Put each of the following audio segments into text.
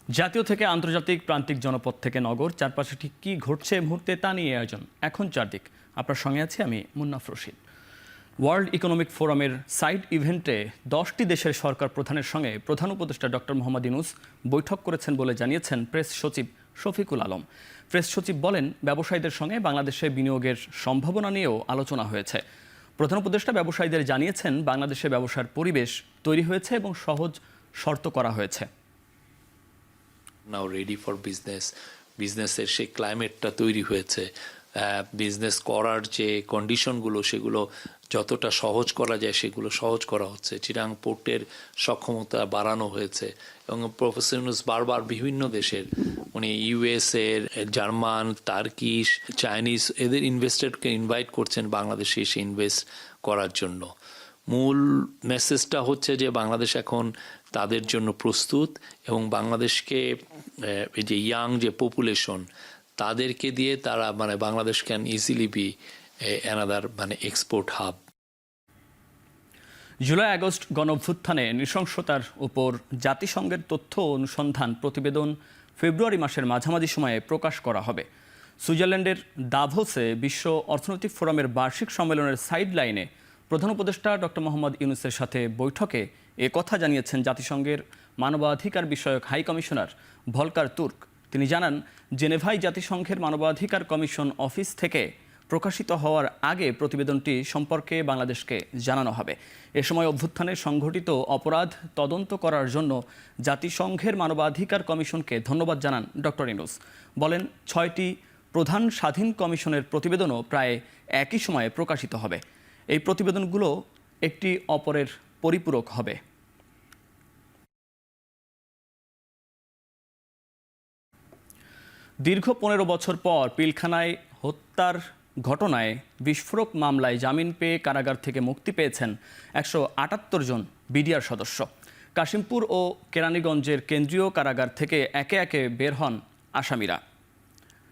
জাতীয় থেকে আন্তর্জাতিক প্রান্তিক জনপদ থেকে নগর, চারপাশে ঠিক কী ঘটছে মুহূর্তে তা নিয়ে আয়োজন এখন চারদিক। আপনার সঙ্গে আছি আমি মুন্নাফ রশিদ। ওয়ার্ল্ড ইকোনমিক ফোরামের সাইড ইভেন্টে 10টি দেশের সরকার প্রধানের সঙ্গে প্রধান উপদেষ্টা ডক্টর মোহাম্মদ ইউনূস বৈঠক করেছেন বলে জানিয়েছেন প্রেস সচিব শফিকুল আলম। প্রেস সচিব বলেন, ব্যবসায়ীদের সঙ্গে বাংলাদেশে বিনিয়োগের সম্ভাবনা নিয়েও আলোচনা হয়েছে। প্রধান উপদেষ্টা ব্যবসায়ীদের জানিয়েছেন, বাংলাদেশে ব্যবসার পরিবেশ তৈরি হয়েছে এবং সহজ শর্ত করা হয়েছে। নাও রেডি ফর বিজনেসের সেই ক্লাইমেটটা তৈরি হয়েছে। বিজনেস করার যে কন্ডিশনগুলো সেগুলো যতটা সহজ করা যায় সেগুলো সহজ করা হচ্ছে। চিটাং পোর্টের সক্ষমতা বাড়ানো হয়েছে এবং প্রফেসর ইউনূস বারবার বিভিন্ন দেশের উনি ইউএসএর, জার্মান, টার্কিশ, চাইনিজ এদের ইনভেস্টরকে ইনভাইট করছেন বাংলাদেশে এসে ইনভেস্ট করার জন্য। মূল মেসেজটা হচ্ছে যে বাংলাদেশ এখন তাদের জন্য প্রস্তুত এবং বাংলাদেশকে এই যে ইয়াং যে পপুলেশন তাদেরকে দিয়ে তারা Bangladesh can easily be another export hub. জুলাই আগস্ট গণঅভ্যুত্থানে নৃশংসতার উপর জাতিসংঘের তথ্য অনুসন্ধান প্রতিবেদন ফেব্রুয়ারি মাসের মাঝামাঝি সময়ে প্রকাশ করা হবে। সুইজারল্যান্ডের দাভোসে বিশ্ব অর্থনৈতিক ফোরামের বার্ষিক সম্মেলনের সাইড লাইনে প্রধান উপদেষ্টা ডক্টর মোহাম্মদ ইউনূসের সাথে বৈঠকে কথা জানিয়েছেন জাতিসংঘের মানবাধিকার বিষয়ক হাই কমিশনার ভলকার তুর্ক। তিনি জানান, জেনেভায় জাতিসংঘের মানবাধিকার কমিশন অফিস থেকে প্রকাশিত হওয়ার আগে প্রতিবেদনটি সম্পর্কে বাংলাদেশকে জানানো হবে। এ সময় অভ্যুত্থানে সংঘটিত অপরাধ তদন্ত করার জন্য জাতিসংঘের মানবাধিকার কমিশনকে ধন্যবাদ জানান ডক্টর ইউনূস। বলেন, 6টি প্রধান স্বাধীন কমিশনের প্রতিবেদনও প্রায় একই সময়ে প্রকাশিত হবে। এই প্রতিবেদনগুলো একটি অপরের পরিপূরক হবে। দীর্ঘ 15 বছর পর পিলখানায় হত্যার ঘটনায় বিস্ফোরক মামলায় জামিন পেয়ে কারাগার থেকে মুক্তি পেয়েছেন 178 জন বিডিআর সদস্য। কাশিমপুর ও কেরানীগঞ্জের কেন্দ্রীয় কারাগার থেকে একে একে বের হন আসামিরা।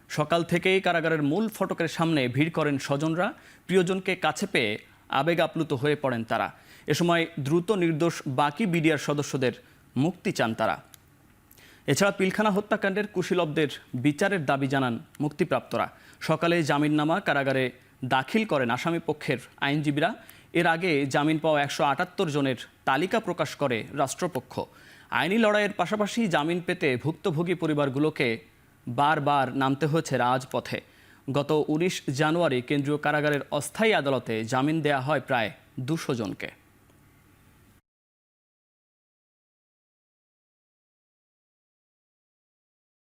সকাল থেকেই কারাগারের মূল ফটকের সামনে ভিড় করেন স্বজনরা। প্রিয়জনকে কাছে পেয়ে আবেগ আপ্লুত হয়ে পড়েন তারা। এ সময় দ্রুত নির্দোষ বাকি বিডিআর সদস্যদের মুক্তি চান তারা। এছাড়া পিলখানা হত্যাকাণ্ডের কুশীলবদের বিচারের দাবি জানান মুক্তিপ্রাপ্তরা। সকালে জামিননামা কারাগারে দাখিল করেন আসামি পক্ষের আইনজীবীরা। এর আগে জামিন পাওয়া 178 জনের তালিকা প্রকাশ করে রাষ্ট্রপক্ষ। আইনি লড়াইয়ের পাশাপাশি জামিন পেতে ভুক্তভোগী পরিবারগুলোকে বারবার নামতে হয়েছে রাজপথে। গত 19 জানুয়ারি কেন্দ্রীয় কারাগারের অস্থায়ী আদালতে জামিন দেয়া হয় প্রায় 200 জনকে।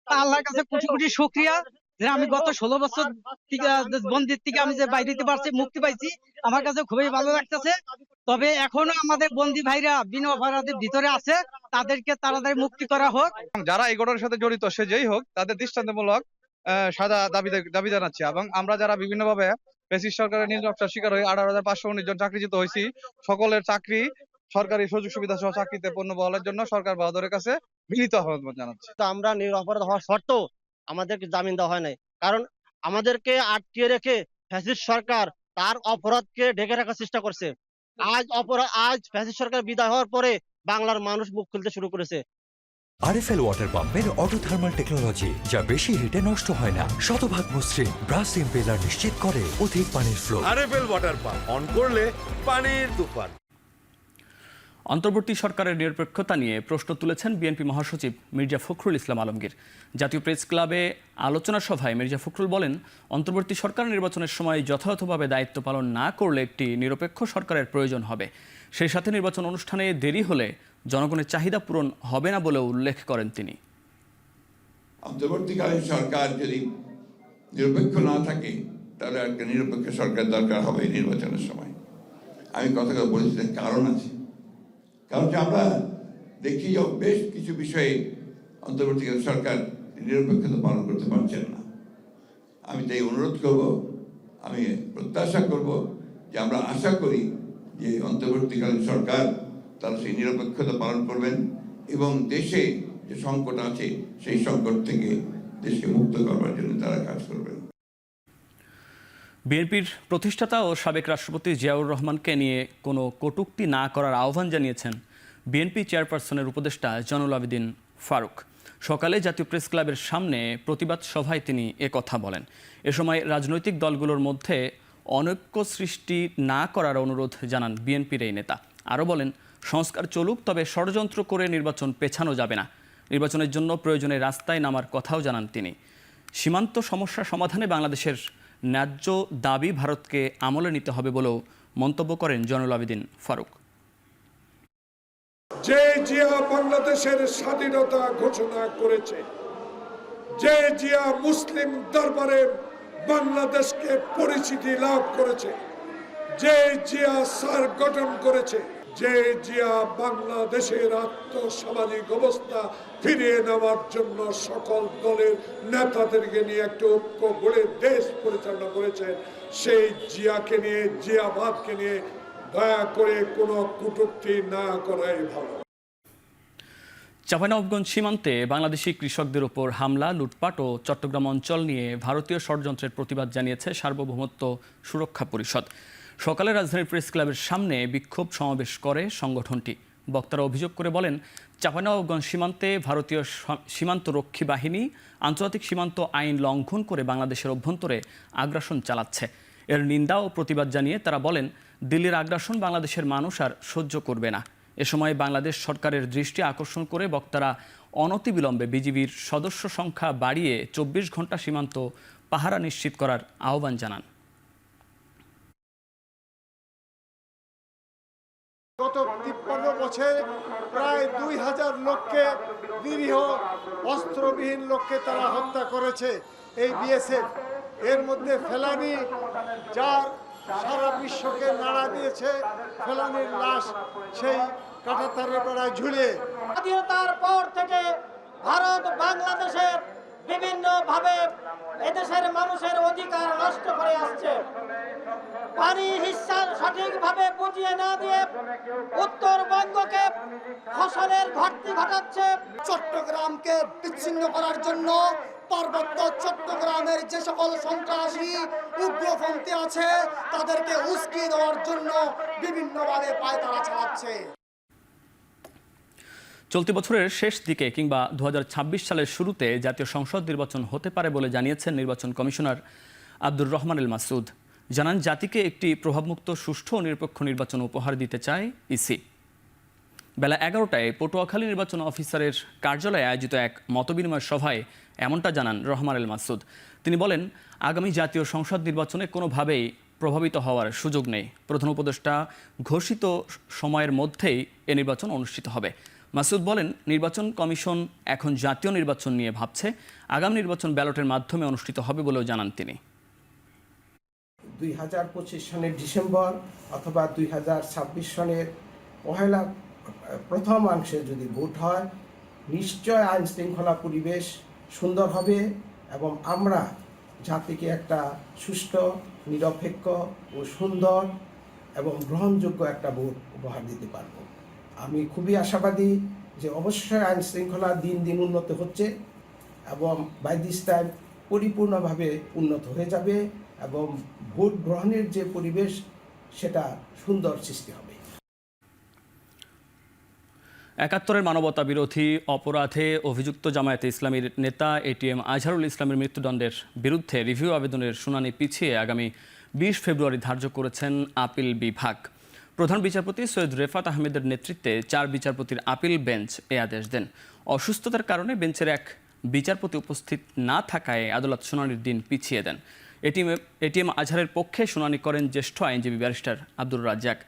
আল্লাহর কাছে কোটি কোটি শুকরিয়া যে আমি গত 16 বছর থেকে বন্দির থেকে আমি যে বাইরে দিতে পারছি, মুক্তি পাইছি। আমার কাছে খুবই ভালো লাগতেছে। তবে এখনো আমাদের বন্দী ভাইরা বিনা অপরাধের ভিতরে আছে, তাদেরকে তাড়াতাড়ি মুক্তি করা হোক। যারা এই ঘটনার সাথে জড়িত সে যেই হোক, তাদের দৃষ্টান্তমূলক সাজা দাবি জানাচ্ছি। এবং আমরা যারা বিভিন্নভাবে ফ্যাসিস্ট সরকারের নির্যাতনের শিকার হয়ে 18,519 জন চাকরিচ্যুত হয়েছি, সকলের চাকরি, সরকারি সুযোগ সুবিধা সহ চাকরিতে পূর্ণ বহালের জন্য সরকার বাহাদুরের কাছে বিনীত আহ্বান জানাচ্ছি। তো আমরা নিরপরাধ হওয়ার সত্ত্বেও আমাদেরকে জামিন দেওয়া হয় নাই, কারণ আমাদেরকে আটকে রেখে ফ্যাসিস্ট সরকার তার অপরাধকে ঢেকে রাখার চেষ্টা করছে। আজ ফ্যাসিস্ট সরকার বিদায় হওয়ার পরে বাংলার মানুষ মুখ খুলতে শুরু করেছে। আরএফএল ওয়াটার পাম্পের অটো থার্মাল টেকনোলজি, যা বেশি হিটে নষ্ট হয় না, শতভাগ মসৃণ, ব্রাশ ইম্পেলার নিশ্চিত করে অধিক পানির flow. RFL water pump on করলে পানির তুফান। অন্তর্বর্তী সরকারের নিরপেক্ষতা নিয়ে প্রশ্ন তুলেছেন বিএনপি মহাসচিব মির্জা ফখরুল ইসলাম আলমগীর। জাতীয় প্রেস ক্লাবে আলোচনা সভায় মির্জা ফখরুল বলেন, অন্তর্বর্তী সরকার নির্বাচনের সময় যথাযথভাবে দায়িত্ব পালন না করলে একটি নিরপেক্ষ সরকারের প্রয়োজন হবে। সেই সাথে নির্বাচন অনুষ্ঠানে দেরি হলে জনগণের চাহিদা পূরণ হবে না বলেও উল্লেখ করেন তিনি। অন্তর্বর্তীকালীন সরকার যদি নিরপেক্ষ না থাকে, তাহলে একটা নিরপেক্ষ সরকার দরকার হবে নির্বাচনের সময়। আমি কথা বলেছি, কারণ আছে। কারণ যে আমরা দেখি যে বেশ কিছু বিষয়ে অন্তর্বর্তীকালীন সরকার নিরপেক্ষতা পালন করতে পারছেন না। আমি তাই অনুরোধ করব, আমি প্রত্যাশা করব যে আমরা আশা করি যে অন্তর্বর্তীকালীন সরকার তারা সেই নিরপেক্ষতা পালন করবেন এবং দেশে যে সংকট আছে সেই সংকট থেকে দেশকে মুক্ত করবার জন্য তারা কাজ করবেন। বিএনপির প্রতিষ্ঠাতা ও সাবেক রাষ্ট্রপতি জিয়াউর রহমানকে নিয়ে কোনো কটূক্তি না করার আহ্বান জানিয়েছেন বিএনপি চেয়ারপারসনের উপদেষ্টা জয়নুল আবেদিন ফারুক। সকালে জাতীয় প্রেস ক্লাবের সামনে প্রতিবাদ সভায় তিনি একথা বলেন। এ সময় রাজনৈতিক দলগুলোর মধ্যে অনৈক্য সৃষ্টি না করার অনুরোধ জানান বিএনপির এই নেতা। আরও বলেন, সংস্কার চলুক, তবে ষড়যন্ত্র করে নির্বাচন পেছানো যাবে না। নির্বাচনের জন্য প্রয়োজনে রাস্তায় নামার কথাও জানান তিনি। সীমান্ত সমস্যা সমাধানে বাংলাদেশের ন্যায্য দাবি ভারতকে আমলে নিতে হবে বলেও মন্তব্য করেন জয়নুল আবেদিন ফারুক। যে জিয়া বাংলাদেশের স্বাধীনতা ঘোষণা করেছে, যে জিয়া মুসলিম দরবারে বাংলাদেশকে পরিচিতি লাভ করেছে, যে জিয়া সার গঠন করেছে, যে জিয়া বাংলাদেশের আর্থসামাজিক অবস্থা ফিরিয়ে নেওয়ার জন্য সকল দলের নেতাদেরকে নিয়ে একটা ঐক্য গড়ে দেশ পরিচালনা করেছেন, সেই জিয়াকে নিয়ে, জিয়াবাদকে নিয়ে দয়া করে কোনো কটূক্তি না করাই ভালো। চাঁপাইনবাবগঞ্জ সীমান্তে বাংলাদেশি কৃষকদের ওপর হামলা, লুটপাট ও চট্টগ্রাম অঞ্চল নিয়ে ভারতীয় ষড়যন্ত্রের প্রতিবাদ জানিয়েছে সার্বভৌমত্ব সুরক্ষা পরিষদ। সকালে রাজধানীর প্রেস ক্লাবের সামনে বিক্ষোভ সমাবেশ করে সংগঠনটি। বক্তারা অভিযোগ করে বলেন, চাঁপাইনবাবগঞ্জ সীমান্তে ভারতীয় সীমান্তরক্ষী বাহিনী আন্তর্জাতিক সীমান্ত আইন লঙ্ঘন করে বাংলাদেশের অভ্যন্তরে আগ্রাসন চালাচ্ছে। এর নিন্দা ও প্রতিবাদ জানিয়ে তারা বলেন, দিল্লির আগ্রাসন বাংলাদেশের মানুষ আর সহ্য করবে না। এ সময় বাংলাদেশ সরকারের দৃষ্টি আকর্ষণ করে বক্তারা অনতিবিলম্বে বিজিবির সদস্য সংখ্যা বাড়িয়ে 24 ঘন্টা সীমান্ত পাহারা নিশ্চিত করার আহ্বান জানান। গত 53 বছরে প্রায় 2000 লোককে, নিরীহ অস্ত্রবিহীন লোককে তারা হত্যা করেছে এই বিএসএফ। এর মধ্যে ফেলানি, যার সারা বিশ্বকে নাড়া দিয়েছে, ফেলানির লাশ সেই কাঁটাতারের বেড়ায় ঝুলে। স্বাধীনতার পর থেকে ভারত বাংলাদেশের বিভিন্ন ভাবে এদেশের মানুষের অধিকার নষ্ট করে আসছে। পানি হিস্সা সঠিকভাবে বুঝিয়ে না দিয়ে উত্তরবঙ্গকে ফসলের ঘাটতি ঘটাচ্ছে। চট্টগ্রামকে বিচ্ছিন্ন করার জন্য পার্বত্য চট্টগ্রামের যে সকল সন্ত্রাসী উগ্রপন্থী আছে তাদেরকে উস্কে দেওয়ার জন্য বিভিন্নভাবে পায়তারা চালাচ্ছে। চলতি বছরের শেষ দিকে কিংবা 2026 সালের শুরুতে জাতীয় সংসদ নির্বাচন হতে পারে বলে জানিয়েছেন নির্বাচন কমিশনার আব্দুর রহমান আল মাসুদ। জানান, জাতিকে একটি প্রভাবমুক্ত, সুষ্ঠু ও নিরপেক্ষ নির্বাচন উপহার দিতে চায় ইসি। বেলা 11টায় পটুয়াখালী নির্বাচন অফিসারের কার্যালয়ে আয়োজিত এক মতবিনিময় সভায় এমনটা জানান রহমান আল মাসুদ। তিনি বলেন, আগামী জাতীয় সংসদ নির্বাচনে কোনোভাবেই প্রভাবিত হওয়ার সুযোগ নেই। প্রধান উপদেষ্টা ঘোষিত সময়ের মধ্যেই এ নির্বাচন অনুষ্ঠিত হবে। মাসুদ বলেন, নির্বাচন কমিশন এখন জাতীয় নির্বাচন নিয়ে ভাবছে। আগামী নির্বাচন ব্যালটের মাধ্যমে অনুষ্ঠিত হবে বলেও জানান তিনি। 2025 সনের ডিসেম্বর অথবা 2026 সনের পহেলা প্রথমাংশে যদি ভোট হয়, নিশ্চয় আইন শৃঙ্খলা পরিবেশ সুন্দর হবে এবং আমরা জাতিকে একটা সুষ্ঠু, নিরপেক্ষ ও সুন্দর এবং গ্রহণযোগ্য একটা ভোট উপহার দিতে পারব। আমি খুবই আশাবাদী যে অবশ্যই আইন শৃঙ্খলা দিন দিন উন্নত হচ্ছে এবং বাই দিস টাইম পরিপূর্ণভাবে উন্নত হয়ে যাবে এবং ভোট গ্রহণের যে পরিবেশ সেটা সুন্দর সৃষ্টি হবে। 71-এর মানবতা বিরোধী অপরাধে অভিযুক্ত জামায়াতে ইসলামীর নেতা এটিএম আজহারুল ইসলামের মৃত্যুদণ্ডের বিরুদ্ধে রিভিউ আবেদনের শুনানি পিছিয়ে আগামী 20 ফেব্রুয়ারি ধার্য করেছেন আপিল বিভাগ। প্রধান বিচারপতি সৈয়দ রেফাত আহমেদের নেতৃত্বে 4 বিচারপতির আপিল বেঞ্চ এ আদেশ দেন। অসুস্থতার কারণে বেঞ্চের এক বিচারপতি উপস্থিত না থাকায় আদালত শুনানির দিন পিছিয়ে দেন। এটিএম আজহারের পক্ষে শুনানি করেন জ্যেষ্ঠ আইনজীবী ব্যারিস্টার আব্দুর রাজ্জাক।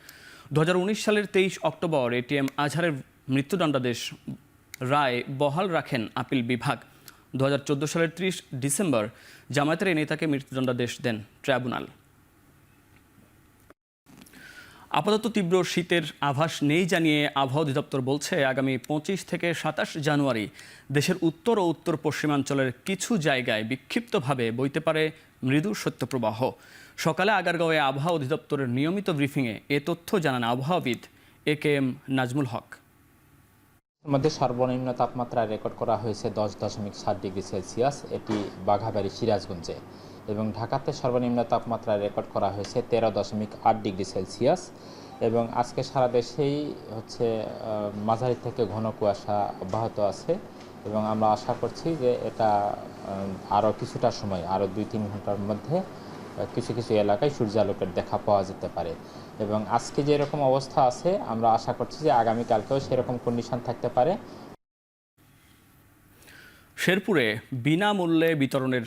2019 সালের 23 অক্টোবর এটিএম আজহারের মৃত্যুদণ্ডাদেশ রায় বহাল রাখেন আপিল বিভাগ। 2014 সালের 30 ডিসেম্বর জামায়াতের এই নেতাকে মৃত্যুদণ্ডাদেশ দেন ট্রাইব্যুনাল। আপাতত তীব্র শীতের আভাস নেই জানিয়ে আবহাওয়া অধিদপ্তর বলছে, আগামী 25 থেকে 27 জানুয়ারি দেশের উত্তর ও উত্তর পশ্চিমাঞ্চলের কিছু জায়গায় বিক্ষিপ্তভাবে বইতে পারে মৃদু শৈত্যপ্রবাহ। সকালে আগারগাঁওয়ে আবহাওয়া অধিদপ্তরের নিয়মিত ব্রিফিংয়ে এ তথ্য জানান আবহাওয়াবিদ AKM নাজমুল হক। মধ্যে সর্বনিম্ন তাপমাত্রা রেকর্ড করা হয়েছে 10.7 ডিগ্রি সেলসিয়াস, এটি বাঘাবাড়ি সিরাজগঞ্জে, এবং ঢাকাতে সর্বনিম্ন তাপমাত্রা রেকর্ড করা হয়েছে 13.8 ডিগ্রি সেলসিয়াস। এবং আজকে সারা দেশেই মাঝারি থেকে ঘন কুয়াশা অব্যাহত আছে এবং আমরা আশা করছি যে এটা আরও কিছুটা সময়, আরও 2-3 ঘন্টার মধ্যে কিছু কিছু এলাকায় সূর্যালোকের দেখা পাওয়া যেতে পারে। এবং আজকে যেরকম অবস্থা আছে আমরা আশা করছি যে আগামীকালকেও সেরকম কন্ডিশন থাকতে পারে। শেরপুরে বিনামূল্যে বিতরণের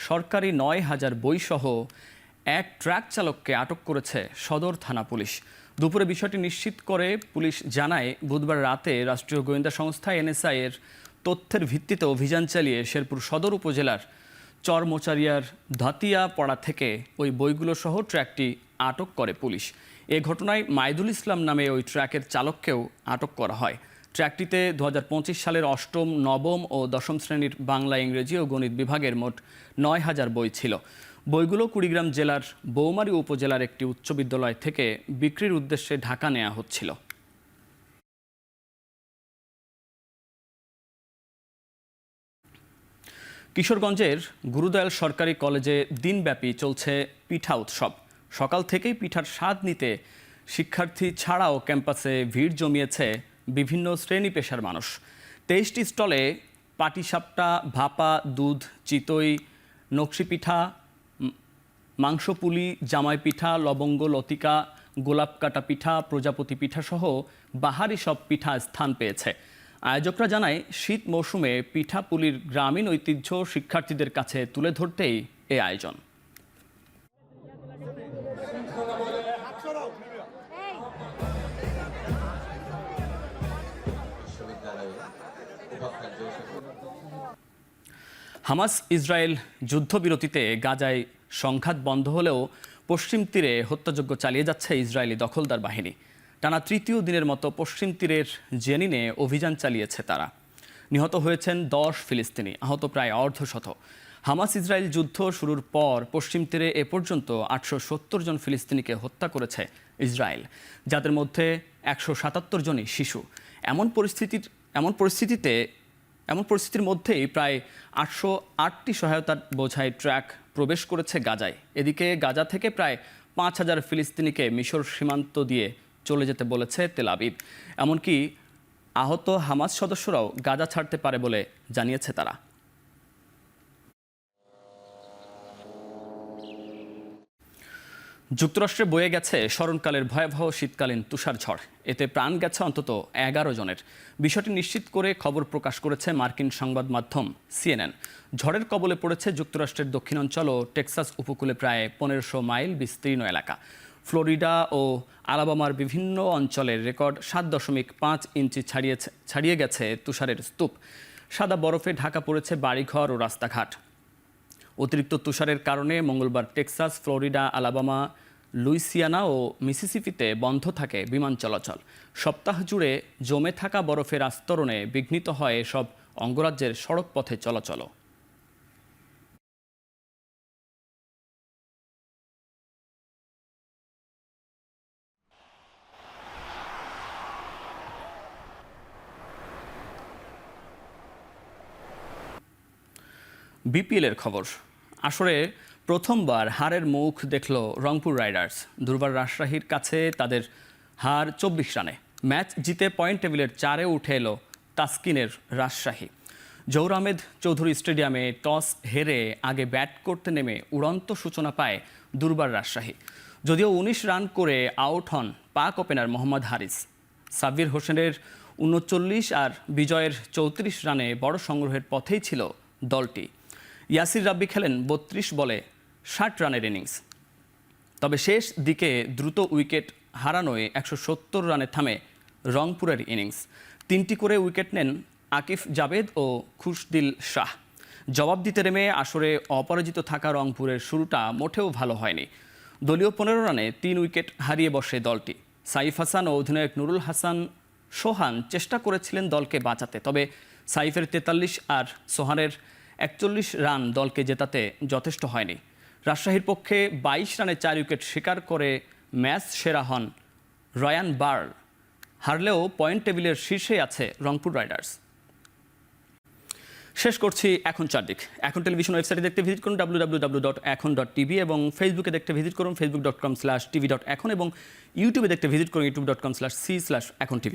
সরকারি 9,000 বইসহ এক ট্রাক চালককে আটক করেছে সদর থানা পুলিশ। দুপুরে বিষয়টি নিশ্চিত করে পুলিশ জানায়, বুধবার রাতে রাষ্ট্রীয় গোয়েন্দা সংস্থা NSI এর তথ্যের ভিত্তিতে অভিযান চালিয়ে শেরপুর সদর উপজেলার চরমোচারিয়ার ধাতিয়া পাড়া থেকে ওই বইগুলো সহ ট্রাকটি আটক করে পুলিশ। এ ঘটনায় মাইদুল ইসলাম নামে ওই ট্রাকের চালককেও আটক করা হয়। ট্রাকটিতে 2025 সালের অষ্টম, নবম ও দশম শ্রেণীর বাংলা, ইংরেজি ও গণিত বিভাগের মোট 9,000 বই ছিল। বইগুলো কুড়িগ্রাম জেলার বৌমারী উপজেলার একটি উচ্চ বিদ্যালয় থেকে বিক্রির উদ্দেশ্যে ঢাকা নেওয়া হচ্ছিল। কিশোরগঞ্জের গুরুদয়াল সরকারি কলেজে দিনব্যাপী চলছে পিঠা উৎসব। সকাল থেকেই পিঠার স্বাদ নিতে শিক্ষার্থী ছাড়াও ক্যাম্পাসে ভিড় জমিয়েছে বিভিন্ন শ্রেণী পেশার মানুষ। 23টি স্টলে পাটিসাপটা, ভাপা, দুধ, চিতই, নকশি পিঠা, মাংসপুলি, জামাই পিঠা, লবঙ্গ লতিকা, গোলাপ কাটা পিঠা, প্রজাপতি পিঠা সহ বাহারি সব পিঠা স্থান পেয়েছে। আয়োজকরা জানায়, শীত মৌসুমে পিঠাপুলির গ্রামীণ ঐতিহ্য শিক্ষার্থীদের কাছে তুলে ধরতেই এই আয়োজন। হামাস ইসরায়েল যুদ্ধবিরতিতে গাজায় সংঘাত বন্ধ হলেও পশ্চিম তীরে হত্যাযজ্ঞ চালিয়ে যাচ্ছে ইসরায়েলি দখলদার বাহিনী। টানা তৃতীয় দিনের মতো পশ্চিম তীরের জেনিনে অভিযান চালিয়েছে তারা। নিহত হয়েছেন 10 ফিলিস্তিনি, আহত প্রায় অর্ধশত। হামাস ইসরায়েল যুদ্ধ শুরুর পর পশ্চিম তীরে এ পর্যন্ত 870 জন ফিলিস্তিনিকে হত্যা করেছে ইসরায়েল, যাদের মধ্যে 177 জনই শিশু। এমন পরিস্থিতির মধ্যেই প্রায় 808টি সহায়তার বোঝাই ট্রাক প্রবেশ করেছে গাজায়। এদিকে গাজা থেকে প্রায় 5,000 ফিলিস্তিনিকে মিশর সীমান্ত দিয়ে চলে যেতে বলেছে তেল আবিব। এমনকি আহত হামাস সদস্যরাও গাজা ছাড়তে পারে বলে জানিয়েছে তারা। যুক্তরাষ্ট্রে বয়ে গেছে স্মরণকালের ভয়াবহ শীতকালীন তুষার ঝড়। এতে প্রাণ গেছে অন্তত 11 জনের। বিষয়টি নিশ্চিত করে খবর প্রকাশ করেছে মার্কিন সংবাদ মাধ্যম CNN। ঝড়ের কবলে পড়েছে যুক্তরাষ্ট্রের দক্ষিণাঞ্চল ও টেক্সাস উপকূলে প্রায় 1500 মাইল বিস্তীর্ণ এলাকা। ফ্লোরিডা ও আলাবামার বিভিন্ন অঞ্চলের রেকর্ড 7.5 ইঞ্চি ছাড়িয়ে গেছে তুষারের স্তূপ। সাদা বরফে ঢাকা পড়েছে বাড়িঘর ও রাস্তাঘাট। অতিরিক্ত তুষারের কারণে মঙ্গলবার টেক্সাস, ফ্লোরিডা, আলাবামা, লুইসিয়ানা ও মিসিসিপিতে বন্ধ থাকে বিমান চলাচল। সপ্তাহ জুড়ে জমে থাকা বরফের আস্তরণে বিঘ্নিত হয় এসব অঙ্গরাজ্যের সড়ক পথে চলাচল। বিপিএলের খবর। আসরে প্রথমবার হারের মুখ দেখল রংপুর রাইডার্স। দুর্বার রাজশাহীর কাছে তাদের হার 24 রানে। ম্যাচ জিতে পয়েন্ট টেবিলের 4-এ উঠে এলো তাসকিনের রাজশাহী। জহুর আহমেদ চৌধুরী স্টেডিয়ামে টস হেরে আগে ব্যাট করতে নেমে উড়ন্ত সূচনা পায় দুর্বার রাজশাহী। যদিও 19 রান করে আউট হন পাক ওপেনার মোহাম্মদ হারিস। সাব্বির হোসেনের 39 আর বিজয়ের 34 রানে বড় সংগ্রহের পথেই ছিল দলটি। ইয়াসির রাব্বি খেলেন 32 বলে 60 রানের ইনিংস। তবে শেষ দিকে দ্রুত উইকেট হারানোয় 170 রানে থামে রংপুরের ইনিংস। 3টি করে উইকেট নেন আকিফ জাবেদ ও খুশদিল শাহ। জবাব দিতে নেমে আসরে অপরাজিত থাকা রংপুরের শুরুটা মোটেও ভালো হয়নি। দলীয় 15 রানে 3 উইকেট হারিয়ে বসে দলটি। সাইফ হাসান ও অধিনায়ক নুরুল হাসান সোহান চেষ্টা করেছিলেন দলকে বাঁচাতে, তবে সাইফের 43 আর সোহানের 41 রান দলকে জেতাতে যথেষ্ট হয়নি। রাজশাহীর পক্ষে 22 রানে 4 উইকেট শিকার করে ম্যাচ সেরা হন রয়ান বার্ল। হারলেও পয়েন্ট টেবিলের শীর্ষে আছে রংপুর রাইডার্স। শেষ করছি এখন চারদিক। এখন টেলিভিশন ওয়েবসাইটে দেখতে ভিজিট করুন www.ekhon.tv এবং ফেসবুকে দেখতে ভিজিট করুন facebook.com/tv.ekhon এবং ইউটিউবে দেখতে ভিজিট করুন youtube.com/c/ekhon tv।